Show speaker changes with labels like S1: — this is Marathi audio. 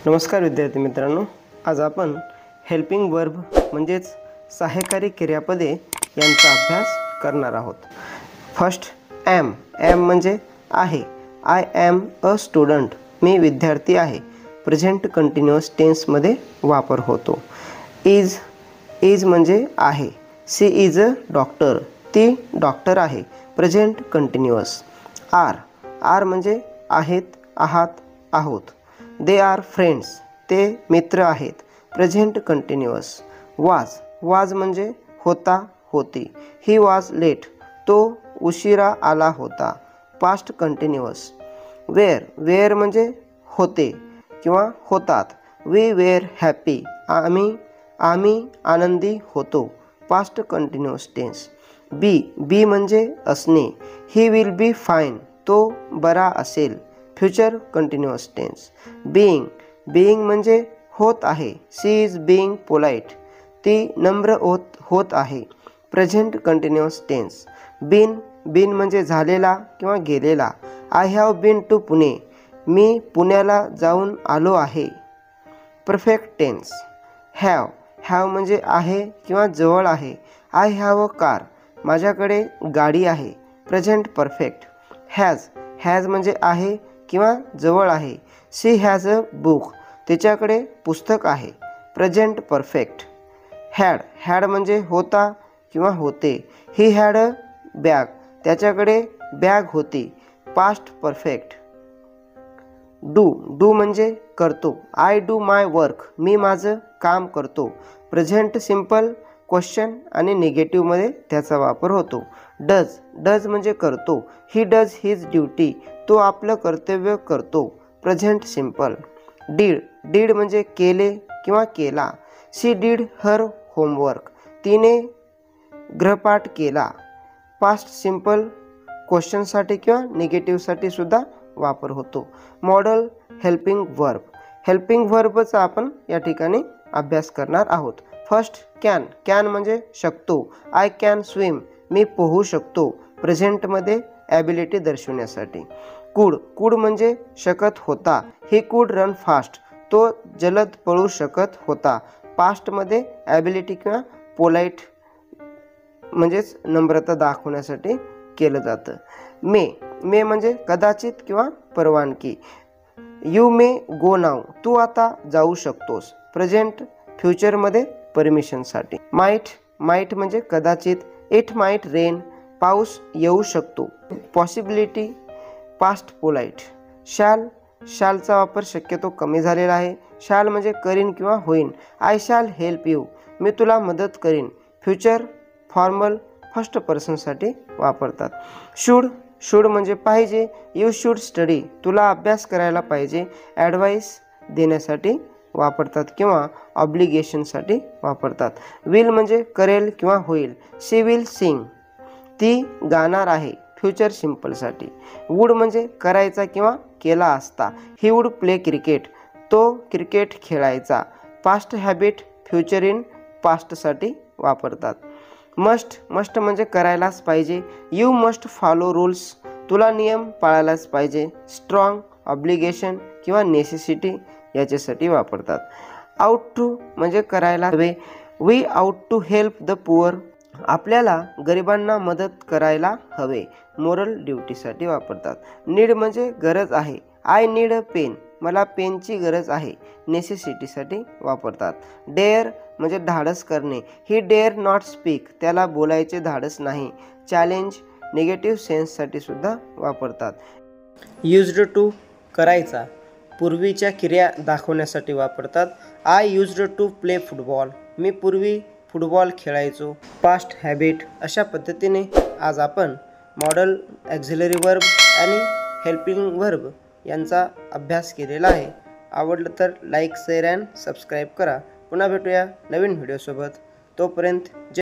S1: नमस्कार विद्यार्थी मित्रांनो, आज आपण हेल्पिंग वर्ब म्हणजेच सहाय्यकारी क्रियापदे यांचा अभ्यास करणार आहोत। फर्स्ट एम म्हणजे आहे। आय एम अ स्टुडंट, मी विद्यार्थी आहे। प्रेझेंट कंटिन्युअस टेन्समध्ये वापर होतो। इज म्हणजे आहे। सी इज अ डॉक्टर, ती डॉक्टर आहे। Present continuous. आर म्हणजे आहेत, आहात, आहोत। दे आर फ्रेंड्स, ते मित्र आहेत। Present continuous. वाज म्हणजे होता, होती। ही वॉज लेट, तो उशिरा आला होता। Past continuous. वेअर म्हणजे होते किंवा होतात। वी वेअर हॅपी, आम्ही आनंदी होतो। Past continuous tense. बी म्हणजे असणे। ही विल बी फाईन, तो बरा असेल। Future continuous tense. बीइंग म्हणजे होत आहे। सी इज बीइंग पोलाइट, ती नम्र होत आहे। Present continuous tense. बीन म्हणजे झालेला किंवा गेलेला। I have been to Pune, मी पुण्याला जाऊन आलो आहे। Perfect tense. हॅव म्हणजे आहे किंवा जवळ आहे। आय हॅव अ कार, माझ्याकडे गाडी आहे। Present perfect. हॅज म्हणजे आहे किंवा जवळ आहे। शी हॅज अ बुक, तिच्याकडे पुस्तक आहे। Present perfect. हॅड म्हणजे होता किंवा होते। ही हॅड अ बॅग, त्याच्याकडे बॅग होती। Past perfect. डू म्हणजे करतो। आय डू माय वर्क, मी माझं काम करतो। प्रेझेंट सिंपल क्वेश्चन आणि निगेटिव्हमध्ये त्याचा वापर होतो। डज म्हणजे करतो। ही डज हिज ड्युटी, तो आपलं कर्तव्य करतो। Present simple. डीड म्हणजे केले किंवा केला। शी डीड हर होमवर्क, तिने गृहपाठ केला। पास्ट सिंपल क्वेश्चनसाठी किंवा निगेटिव्हसाठी सुद्धा वापर होतो। मॉडल हेल्पिंग वर्बचा आपण या ठिकाणी अभ्यास करणार आहोत। फर्स्ट कॅन म्हणजे शकतो। आय कॅन स्विम, मी पोहू शकतो। प्रेझेंटमध्ये ॲबिलिटी दर्शवण्यासाठी। कुड म्हणजे शकत होता। ही कुड रन फास्ट, तो जलद पळू शकत होता। पास्टमध्ये ॲबिलिटी किंवा पोलाइट म्हणजेच नम्रता दाखवण्यासाठी केलं जातं। मे म्हणजे कदाचित किंवा परवानगी। यू मे गो नाव, तू आता जाऊ शकतोस। प्रेझेंट फ्युचरमध्ये परमिशनसाठी। माईट म्हणजे कदाचित। इट माईट रेन, पाऊस येऊ शकतो। Possibility past polite. शॅलचा वापर शक्यतो कमी झालेला आहे। शॅल म्हणजे करीन किंवा होईन। आय शॅल हेल्प यू, मी तुला मदत करीन। फ्युचर फॉर्मल फर्स्ट पर्सनसाठी वापरतात। शूड म्हणजे पाहिजे। यू शूड स्टडी, तुला अभ्यास करायला पाहिजे। ॲडवाईस देण्यासाठी वापरतात किंवा ऑब्लिगेशनसाठी वापरतात। विल म्हणजे करेल किंवा होईल। शी विल सिंग, ती गाणार आहे। फ्युचर सिंपलसाठी। वूड म्हणजे करायचा किंवा केला असता। ही वूड प्ले क्रिकेट, तो क्रिकेट खेळायचा। पास्ट हॅबिट फ्युचर इन पास्टसाठी वापरतात। मस्ट म्हणजे करायलाच पाहिजे। यू मस्ट फॉलो रूल्स, तुला नियम पाळायलाच पाहिजे। स्ट्रॉंग ऑब्लिगेशन किंवा नेसेसिटी याच्यासाठी वापरतात। आउट टू म्हणजे करायला हवे। We ought to help the poor, आपल्याला गरिबांना मदत करायला हवे। मोरल ड्युटीसाठी वापरतात। नीड म्हणजे गरज आहे। आय नीड अ पेन, मला पेनची गरज आहे। नेसेसिटीसाठी वापरतात। डेअर म्हणजे धाडस करणे। ही डेअर नॉट स्पीक, त्याला बोलायचे धाडस नाही। चॅलेंज निगेटिव्ह सेन्ससाठी सुद्धा वापरतात। युज्ड टू करायचा, पूर्वीच्या क्रिया दाखवण्यासाठी वापरतात। I used to play football, मी पूर्वी फुटबॉल खेळायचो। Past habit. अशा पद्धतीने आज आपण मॉडल ॲक्झिलरी वर्ब आणि हेल्पिंग वर्ब यांचा अभ्यास केलेला आहे। आवडलं तर लाईक, शेअर अँड सबस्क्राईब करा। पुन्हा भेटूया नवीन व्हिडिओसोबत। तोपर्यंत